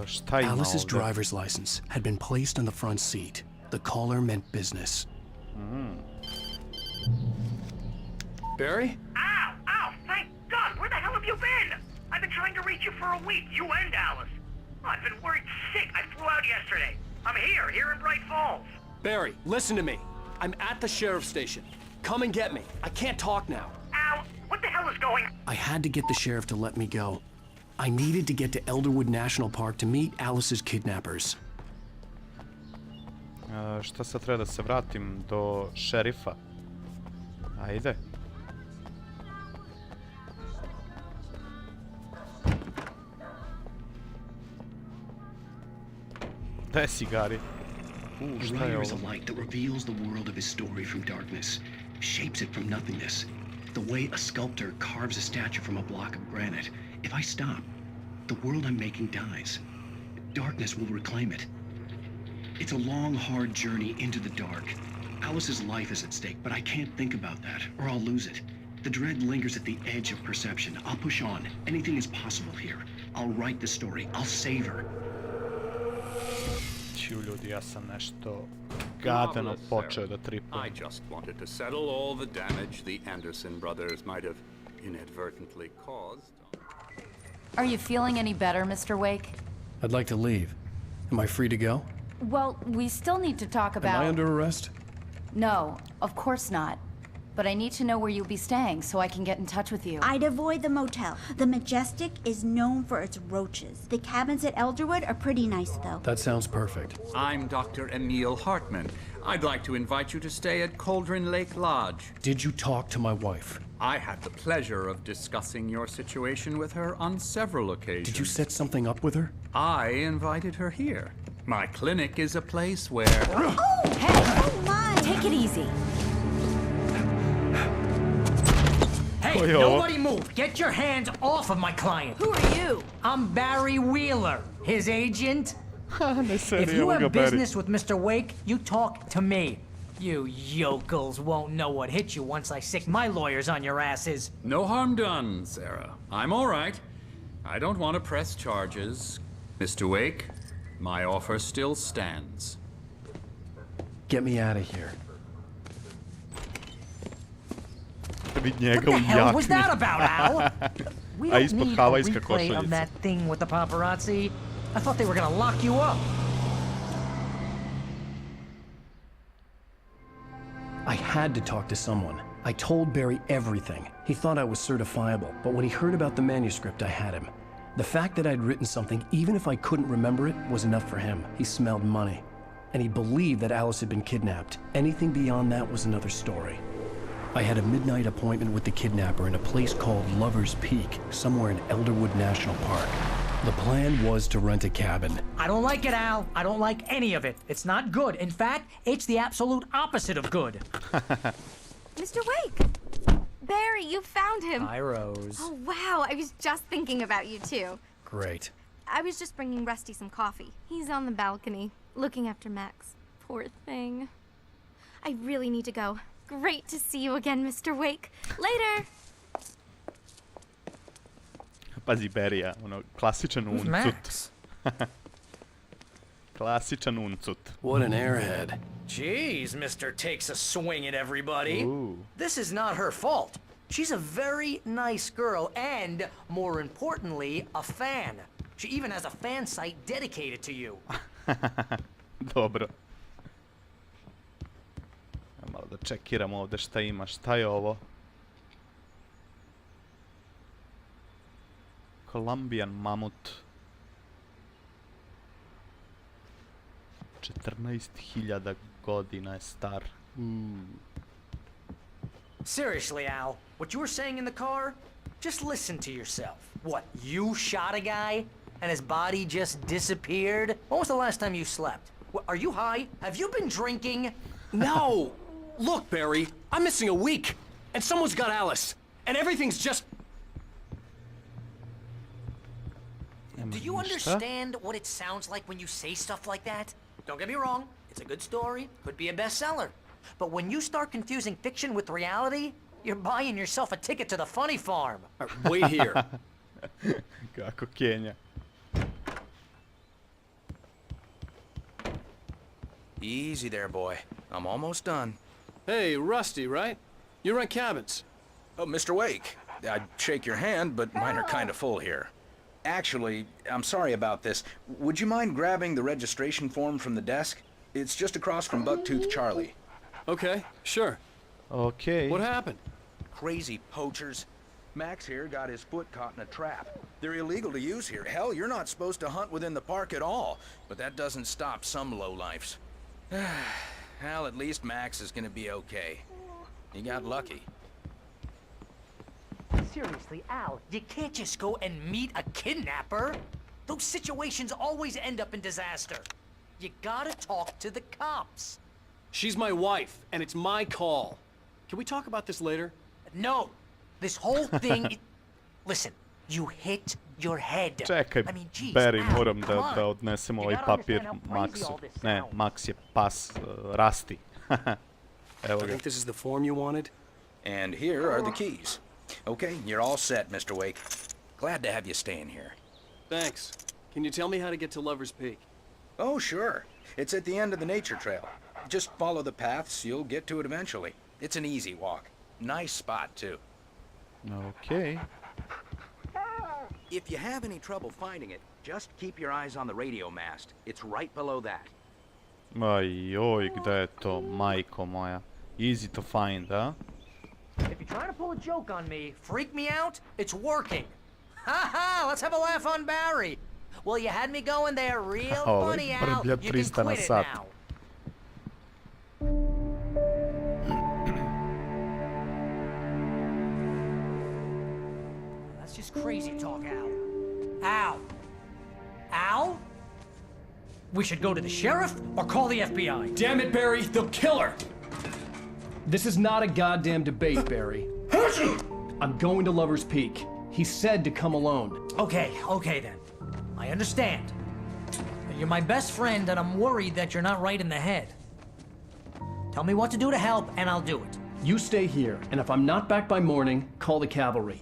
Šta ima Alice's ovdje? driver's license had been placed on the front seat. The caller meant business. Barry? Ow! Ow! Thank God! Where the hell have you been? I've been trying to reach you for a week, you and Alice. I've been worried sick. I flew out yesterday. I'm here in Bright Falls. Barry, listen to me. I'm at the sheriff's station. Come and get me. I can't talk now. Al, what the hell is going on? I had to get the sheriff to let me go. I needed to get to Elderwood National Park to meet Alice's kidnappers. Šta sad treba da se vratim do šerifa? Ajde. Gde si, Gari? A Šta je writer is a ovo? light that reveals the world of his story from darkness, shapes it from nothingness. The way a sculptor carves a statue from a block of granite. If I stop, the world I'm making dies. Darkness will reclaim it. It's a long, hard journey into the dark. Alice's life is at stake, but I can't think about that, or I'll lose it. The dread lingers at the edge of perception. I'll push on. Anything is possible here. I'll write the story. I'll save her. Ću, ljudi, ja sam nešto gadeno počeo da tripujem. I just wanted to settle all the damage the Anderson brothers might have inadvertently caused. Are you feeling any better, Mr. Wake? I'd like to leave. Am I free to go? Well, we still need to talk about... Am I under arrest? No, of course not. But I need to know where you'll be staying so I can get in touch with you. I'd avoid the motel. The Majestic is known for its roaches. The cabins at Elderwood are pretty nice, though. That sounds perfect. I'm Dr. Emil Hartman. I'd like to invite you to stay at Cauldron Lake Lodge. Did you talk to my wife? I had the pleasure of discussing your situation with her on several occasions. Did you set something up with her? I invited her here. My clinic is a place where... Oh! Hey! Oh, my! Take it easy. Hey, Oi, oh. nobody move! Get your hands off of my client! Who are you? I'm Barry Wheeler, his agent. Ne If seri, you evo ga have Barry. business with Mr. Wake, you talk to me. You yokels won't know what hit you once I sick my lawyers on your asses. No harm done, Sarah. I'm all right. I don't want to press charges. Mr. Wake, my offer still stands. Get me out of here. Vid What njega the u hell was that jakni. about, Al? We A don't ispod need a havajska replay of košuljica. that thing with the paparazzi. I thought they were gonna lock you up. I had to talk to someone. I told Barry everything. He thought I was certifiable, but when he heard about the manuscript, I had him. The fact that I'd written something, even if I couldn't remember it, was enough for him. He smelled money. And he believed that Alice had been kidnapped. Anything beyond that was another story. I had a midnight appointment with the kidnapper in a place called Lover's Peak, somewhere in Elderwood National Park. The plan was to rent a cabin. I don't like it, Al. I don't like any of it. It's not good. In fact, it's the absolute opposite of good. Mr. Wake! Barry, you found him! Hi, Rose. Oh, wow, I was just thinking about you, too. Great. I was just bringing Rusty some coffee. He's on the balcony, looking after Max. Poor thing. I really need to go. Great to see you again, Mr. Wake. Later! Pazi Berija, ono, klasičan Who's uncut. Max? Klasičan uncut. What an airhead. Jeez, Mr. Takes a swing at everybody. Ooh. This is not her fault. She's a very nice girl and, more importantly, a fan. She even has a fan site dedicated to you. Dobro. Malo da čekiram ovdje šta ima, šta je ovo? Colombian mamut. 14.000 godina je star. Seriously, Al, what you were saying in the car? Just listen to yourself. What, you shot a guy and his body just disappeared? When was the last time you slept? What, are you high? Have you been drinking? No! Look, Barry, I'm missing a week. And someone's got Alice. And everything's just... Do you understand what it sounds like when you say stuff like that? Don't get me wrong, it's a good story, could be a bestseller. But when you start confusing fiction with reality, you're buying yourself a ticket to the funny farm. Wait here. Kako Kenja. Easy there, boy. I'm almost done. Hey, Rusty, right? You rent cabins. Oh, Mr. Wake. I'd shake your hand, but mine are kind of full here. Actually, I'm sorry about this. Would you mind grabbing the registration form from the desk? It's just across from Bucktooth Charlie. Okay, sure. Ok. What happened? Crazy poachers. Max here got his foot caught in a trap. They're illegal to use here. Hell, you're not supposed to hunt within the park at all. But that doesn't stop some lowlifes. Well, at least Max is gonna be okay. He got lucky. Seriously, Al, you can't just go and meet a kidnapper. Those situations always end up in disaster. You gotta talk to the cops. She's my wife, and it's my call. Can we talk about this later? No, this whole thing... Listen, you hit your head. Čekaj, I mean, geez, Barry, Al, moram come on. da odnesem You ovaj gotta papir understand how crazy Maxu. all this Ne, sounds. Max je pas Rusty. Evo I ga. think this is the form you wanted. And here are the keys. Okay, you're all set, Mr. Wake. Glad to have you staying here. Thanks. Can you tell me how to get to Lover's Peak? Oh, sure. It's at the end of the nature trail. Just follow the paths, you'll get to it eventually. It's an easy walk. Nice spot, too. Ok. If you have any trouble finding it, just keep your eyes on the radio mast. It's right below that. Aj, joj, gde je to, majko moja. Easy to find, a? If you're trying to pull a joke on me, freak me out, it's working. Ha ha, let's have a laugh on Barry. Well, you had me going there real Ovaj funny, Al. brblja You can 300 na quit it sat. now. That's just crazy talk, Al. Al? Al? We should go to the sheriff or call the FBI. Damn it, Barry, they'll kill her! This is not a goddamn debate, Barry. I'm going to Lover's Peak. He said to come alone. Okay then. I understand. You're my best friend, and I'm worried that you're not right in the head. Tell me what to do to help, and I'll do it. You stay here, and if I'm not back by morning, call the cavalry.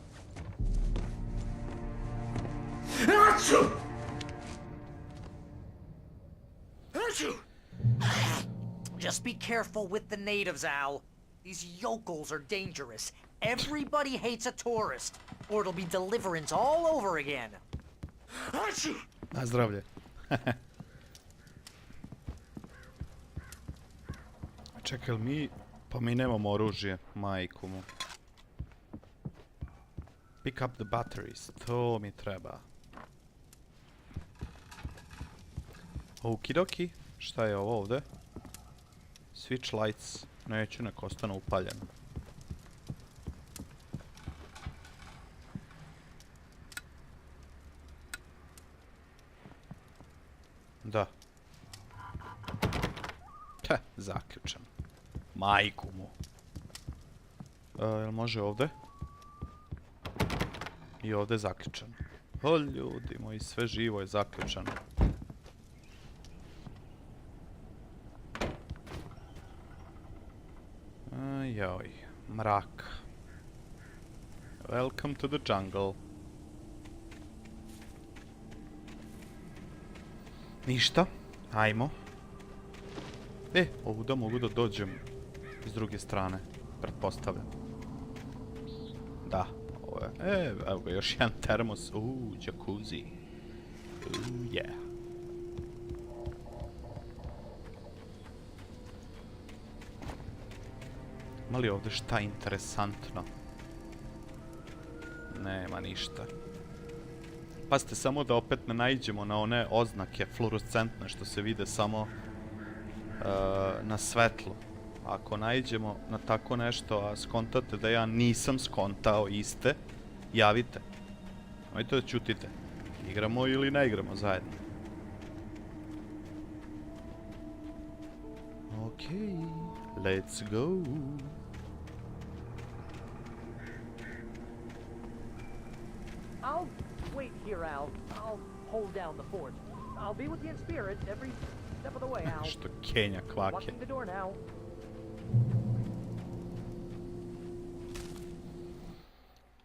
Just be careful with the natives, Al. These yokels are dangerous. Everybody hates a tourist, or it'll be deliverance all over again. Na zdravlje. Čekaj, mi... Pa mi nemamo oružje, majku mu. Pick up the batteries, to mi treba. Okidoki, šta je ovo ovde? Switch lights, neću, nek ostane upaljeno. Da. Zaključan. Majku mu. Jel može ovde? I ovde je zaključan. O, ljudi moji, sve živo je zaključano. Joj, mrak. Welcome to the jungle. Ništa, ajmo. Ovuda mogu da dođem s druge strane, pretpostavljam. Da, ovo je, evo ga, još jedan termos, jacuzzi. Yeah. Ima li ovdje šta interesantno? Nema ništa. Pazite samo da opet ne naiđemo na one oznake fluorescentne što se vide samo na svetlu. Ako naiđemo na tako nešto, a skontate da ja nisam skontao iste, javite. Nemojte da ćutite. Igramo ili ne igramo zajedno. Okej, let's go. I'll wait here, Al. I'll hold down the fort. I'll be with you in spirit every step of the way, Al. Što Kenja kvake. Watching the door now.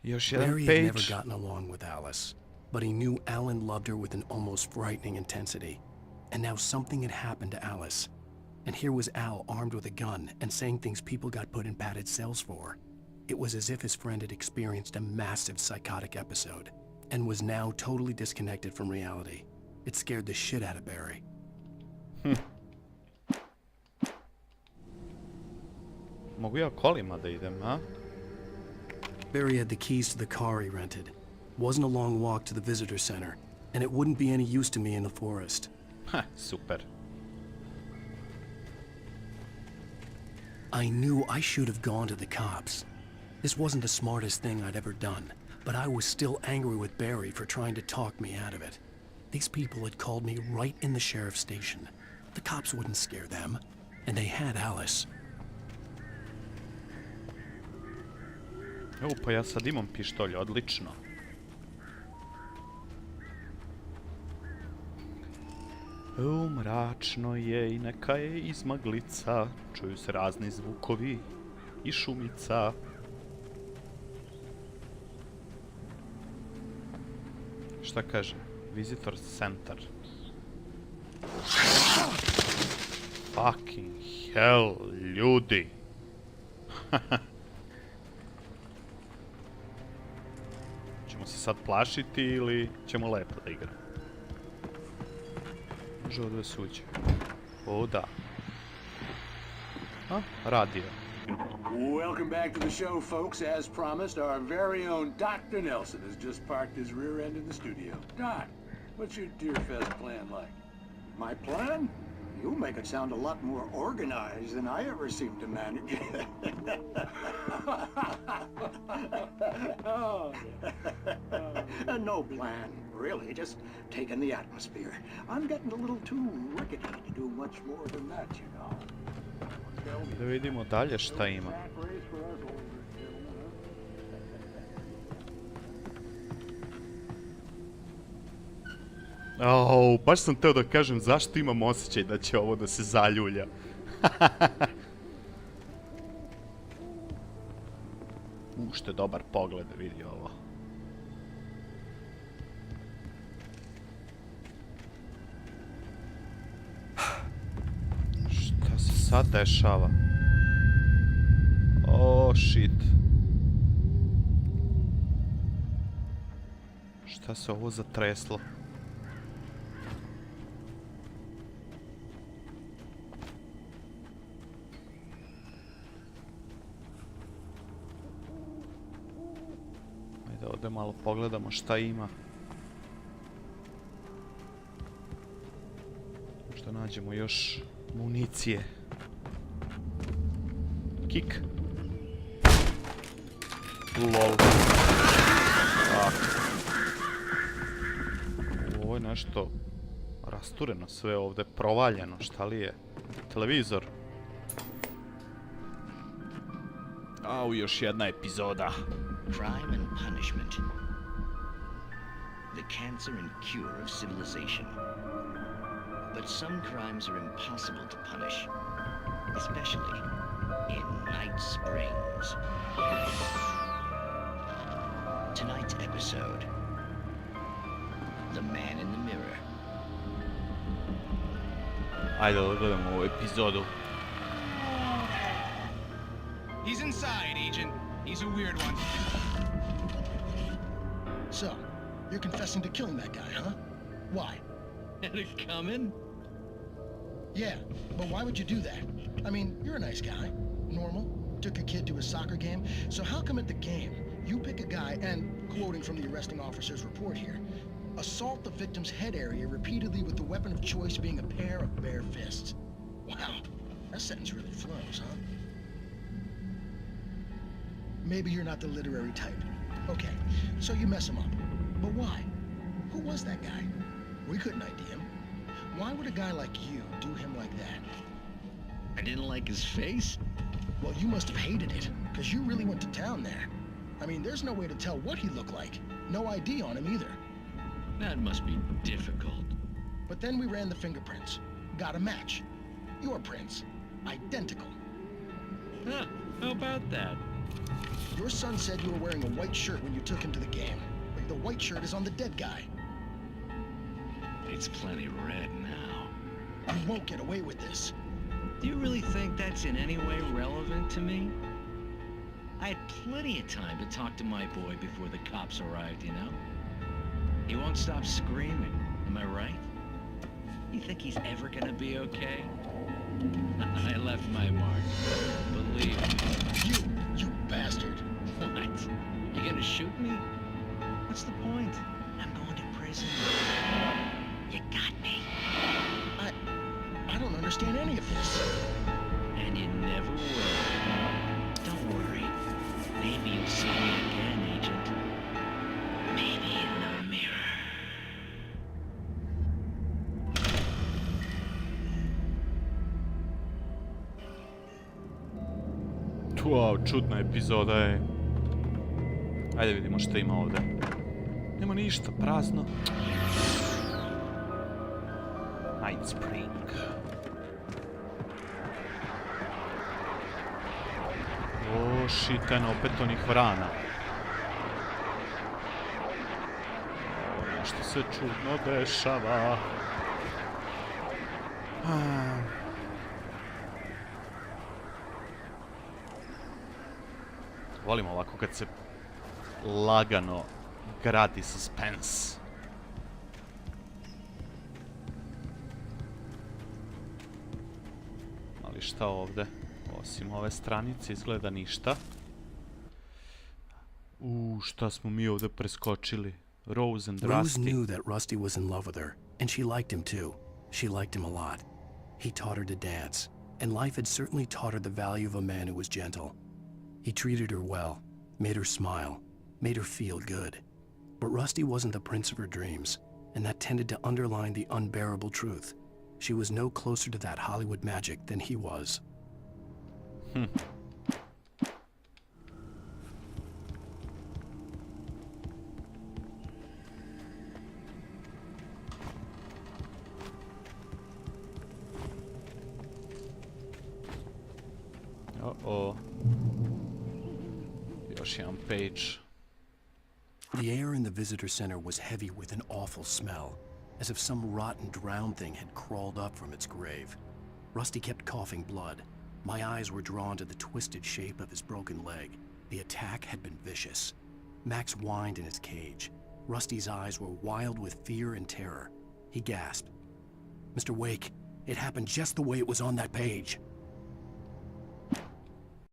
Još jedan Barry had never page. gotten along with Alice, but he knew Alan loved her with an almost frightening intensity. And now something had happened to Alice. And here was Al armed with a gun and saying things people got put in padded cells for. It was as if his friend had experienced a massive psychotic episode and was now totally disconnected from reality. It scared the shit out of Barry. Mogu ja kolima da idem, a? Barry had the keys to the car he rented. Wasn't a long walk to the visitor center, and it wouldn't be any use to me in the forest. Ha, super. I knew I should have gone to the cops. This wasn't the smartest thing I'd ever done, but I was still angry with Barry for trying to talk me out of it. These people had called me right in the sheriff's station. The cops wouldn't scare them, and they had Alice. Evo, pa ja sad imam pištolj, odlično. Mračno je i neka je izmaglica, čuju se razni zvukovi i šumica. Šta kaže? Visitor center. Fucking hell, ljudi. Ćemo se sad plašiti ili ćemo lepo da igramo? Može ovdje suđe. O, da. A, radio. Welcome back to the show, folks. As promised, our very own Dr. Nelson has just parked his rear end in the studio. Doc, what's your Deer Fest plan like? My plan? You make it sound a lot more organized than I ever seem to manage. No plan, really. Just taking the atmosphere. I'm getting a little too rickety to do much more than that, you know. Da vidimo dalje šta ima. Baš sam teo da kažem zašto imam osjećaj da će ovo da se zaljulja. Što je dobar pogled, vidi ovo. Šta se sad dešava? Oh, shit. Šta se ovo zatreslo? Ajde ovdje malo pogledamo šta ima. Možda nađemo još municije. Kik. Lol. Ovo je nešto rastureno sve ovdje, provaljeno, šta li je? Televizor. Au, još jedna epizoda. Crime and punishment. The cancer and cure of civilization. But some crimes are impossible to punish, especially in Night Springs. Tonight's episode, The Man in the Mirror. Ajde da gledamo ovu epizodu. He's inside, Agent. He's a weird one. So, you're confessing to killing that guy, huh? Why? Had it coming? Yeah, but why would you do that? I mean, you're a nice guy. Normal. Took a kid to a soccer game. So how come at the game, you pick a guy and, quoting from the arresting officer's report here, assault the victim's head area repeatedly with the weapon of choice being a pair of bare fists? Wow, that sentence really flows, huh? Maybe you're not the literary type. Okay, so you mess him up. But why? Who was that guy? We couldn't ID him. Why would a guy like you do him like that? I didn't like his face? Well, you must have hated it, because you really went to town there. I mean, there's no way to tell what he looked like. No ID on him either. That must be difficult. But then we ran the fingerprints. Got a match. Your prints. Identical. Huh, how about that? Your son said you were wearing a white shirt when you took him to the game. But the white shirt is on the dead guy. It's plenty red now. You won't get away with this. Do you really think that's in any way relevant to me? I had plenty of time to talk to my boy before the cops arrived, you know? He won't stop screaming, am I right? You think he's ever gonna be okay? I left my mark. Believe me. You bastard. What? You gonna shoot me? What's the point? I'm going to prison. You got me. I don't understand any of this. And you never will. Don't worry. Maybe you'll see me again, Agent. Maybe in the mirror. Wow, čudna epizoda je. Ajde vidimo šta ima ovdje. Nema ništa, prazno. Night Spring. O, šitan, opet onih vrana. O, nešto se čudno dešava. Volim ovako kad se lagano gradi suspense. Ali šta ovdje? Osim ove stranice izgleda ništa. Šta smo mi ovdje preskočili? Rose and Rusty. Rose knew that Rusty was in love with her, and she liked him too. She liked him a lot. He taught her to dance, and life had certainly taught her the value of a man who was gentle. He treated her well, made her smile, made her feel good. But Rusty wasn't the prince of her dreams, and that tended to underline the unbearable truth. She was no closer to that Hollywood magic than he was. Uh-oh. Još jedan page. The air in the visitor center was heavy with an awful smell, as if some rotten drowned thing had crawled up from its grave. Rusty kept coughing blood. My eyes were drawn to the twisted shape of his broken leg. The attack had been vicious. Max whined in his cage. Rusty's eyes were wild with fear and terror. He gasped. "Mr. Wake, it happened just the way it was on that page."